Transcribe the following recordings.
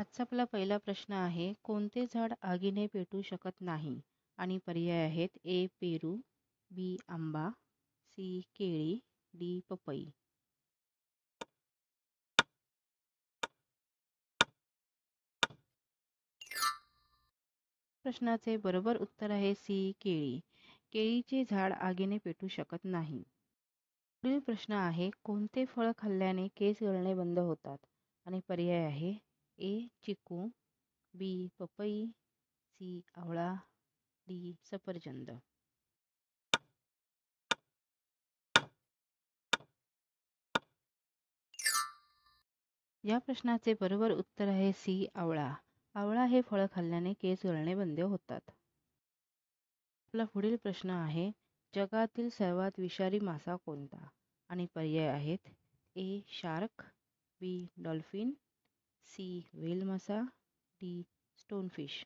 आजचा आपला पहिला प्रश्न आहे, कोणते झाड आगीने पेटू शकत नाही? आणि पर्याय आहेत ए पेरू, बी आंबा, सी केळी, डी पपई. प्रश्नाचे बरोबर उत्तर आहे सी केळी. केळीचे झाड आगीने पेटू शकत नाही. पुढील प्रश्न आहे, कोणते फळ खाल्ल्याने केस गळणे बंद होतात? आणि पर्याय आहे ए चिकू, बी पपई, सी आवळा, डी सफरचंद. या प्रश्नाचे बरोबर उत्तर आहे सी आवळा. आवळा हे फळ खाल्ल्याने केस गळणे बंद होतात. आपला पुढील प्रश्न आहे, जगातील सर्वात विषारी मासा कोणता? आणि पर्याय आहेत ए शार्क, बी डॉल्फिन, सी व्हेल मासा, डी स्टोनफिश.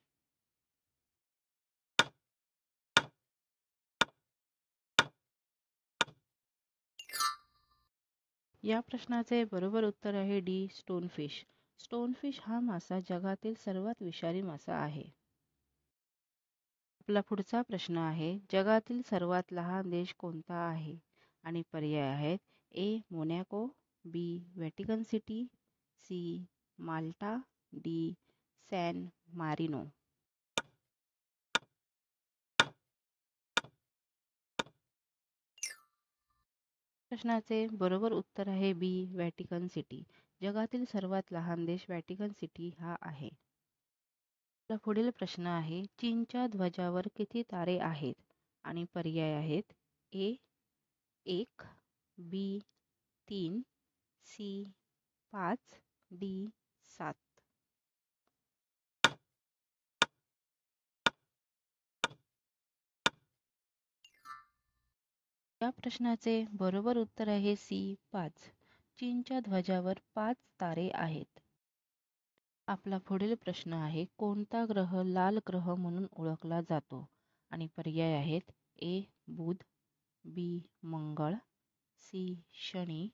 या प्रश्नाचे बरोबर उत्तर आहे डी स्टोनफिश. स्टोनफिश हा मासा जगातील सर्वात विषारी मासा आहे. आपला पुढचा प्रश्न आहे, जगातील सर्वात लहान देश कोणता आहे? आणि पर्याय आहेत ए मोनॅको, बी व्हॅटिकन सिटी, सी माल्टा, डी सॅन मारिनो. प्रश्नाचे बरोबर उत्तर आहे बी व्हॅटिकन सिटी. जगातील सर्वात लहान देश व्हॅटिकन सिटी हा आहे. आपला पुढील प्रश्न आहे, चीनच्या ध्वजावर किती तारे आहेत? आणि पर्याय आहेत ए 1, बी 3, सी 5, डी 7. या प्रश्नाचे बरोबर उत्तर आहे सी 5. चीनच्या ध्वजावर 5 तारे आहेत. आपला पुढील प्रश्न आहे, कोणता ग्रह लाल ग्रह म्हणून ओळखला जातो? आणि पर्याय आहेत ए बुध, बी मंगळ, सी शनी,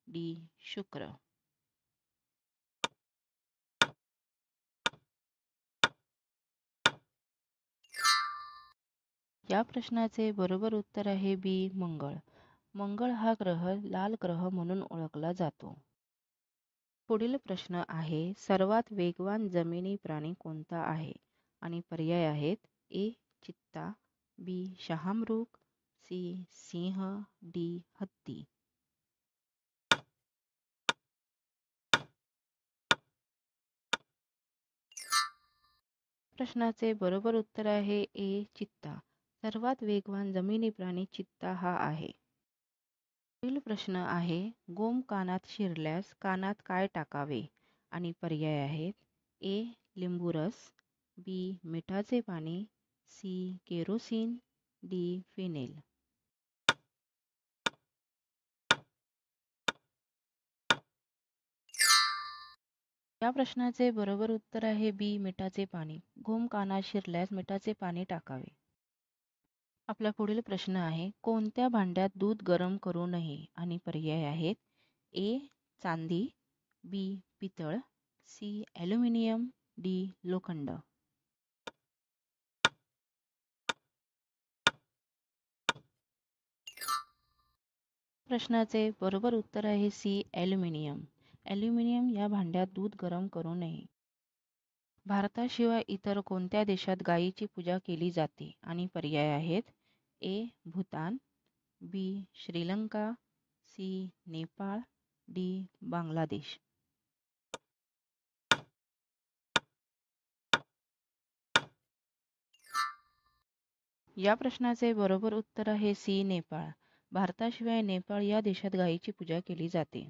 डी शुक्र. या प्रश्नाचे बरोबर उत्तर आहे बी मंगळ. मंगळ हा ग्रह लाल ग्रह म्हणून ओळखला जातो. पुढील प्रश्न आहे, सर्वात वेगवान जमिनी प्राणी कोणता आहे? आणि पर्याय आहेत ए चित्ता, बी शहामृग, सी सिंह, डी हत्ती. प्रश्नाचे बरोबर उत्तर आहे ए चित्ता. सर्वात वेगवान जमिनी प्राणी चित्ता हा आहे. पुढील प्रश्न आहे, गोम कानात शिरल्यास कानात काय टाकावे? आणि पर्याय आहेत ए लिंबू रस, बी मिठाचे पाणी, सी केरोसिन, डी फिनेल. या प्रश्नाचे बरोबर उत्तर आहे बी मिठाचे पाणी. गोम कानात शिरल्यास मिठाचे पाणी टाकावे. आपला पुढील प्रश्न आहे, कोणत्या भांड्यात दूध गरम करू नये? आणि पर्याय आहेत ए चांदी, बी पितळ, सी ॲल्युमिनियम, डी लोखंड. प्रश्नाचे बरोबर उत्तर आहे सी ॲल्युमिनियम. ॲल्युमिनियम या भांड्यात दूध गरम करू नये. भारताशिवाय इतर कोणत्या देशात गायीची पूजा केली जाते? आणि पर्याय आहेत ए भूतान, बी श्रीलंका, सी नेपाळ, डी बांगलादेश. या प्रश्नाचे बरोबर उत्तर आहे सी नेपाळ. भारताशिवाय नेपाळ या देशात गायीची पूजा केली जाते.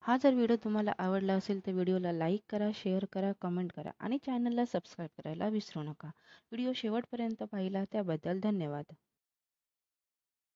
हा जर व्हिडिओ तुम्हाला आवडला असेल तर व्हिडिओला लाईक करा, शेअर करा, कमेंट करा आणि चॅनलला सबस्क्राईब करायला विसरू नका. व्हिडिओ शेवटपर्यंत पाहिला त्याबद्दल धन्यवाद.